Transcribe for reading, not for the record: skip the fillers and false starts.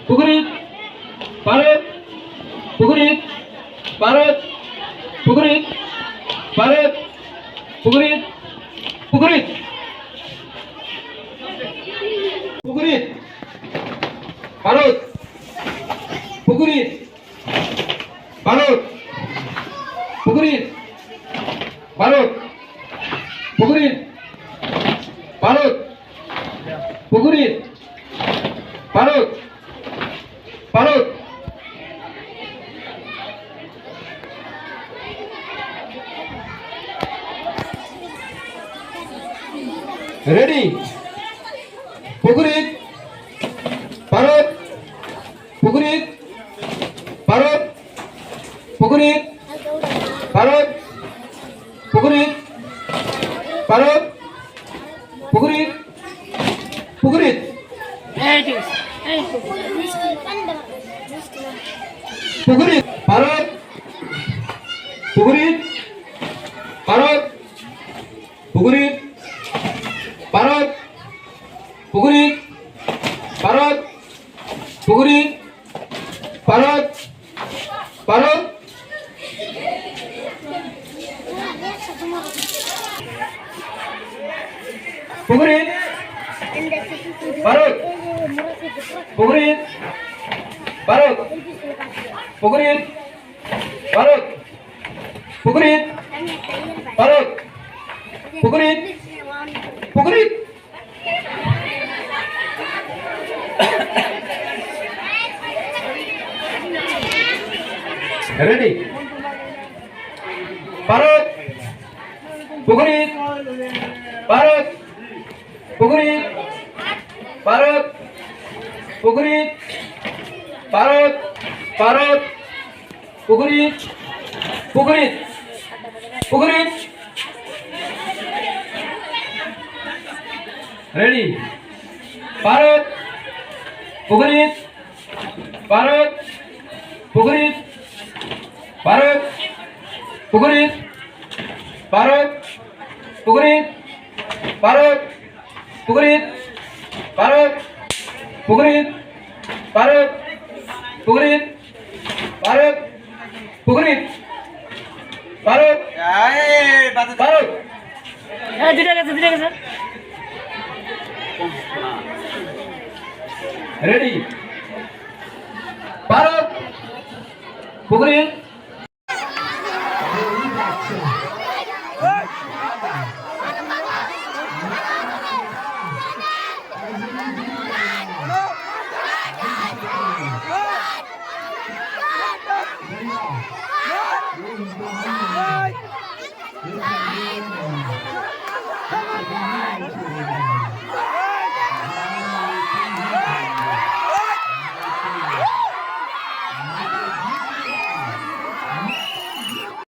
पुगुरीत परत पुगुरीत परत पुगुरीत परत पुगुरीत पुगुरीत पुगुरीत परत पुगुरीत परत पुगुरीत परत पुगुरीत परत पुगुरीत परत परत रेडी पुगुरीत परत पुगुरीत परत पुगुरीत परत पुगुरीत परत पुगुरीत पुगुरीत पुगुरीत परत पुगुरीत परत पुगुरीत परत पुगुरीत परत पुगुरीत परत परत पुगुरीत परत पुगुरीत परत पुगुरीत परत पुगुरीत परत पुगुरीत पुगुरीत रेडी परत पुगुरीत परत पुगुरीत परत पुगुरीत परत परत पुगुरीत पुगुरीत पुगुरीत रेडी परत पुगुरीत परत पुगुरीत परत पुगुरीत परत पुगुरीत परत पुगुरीत परत पुगुरीत परत पुगुरीत परत पुगुरीत परत परत रेडी परत पुगुरीत Yeah.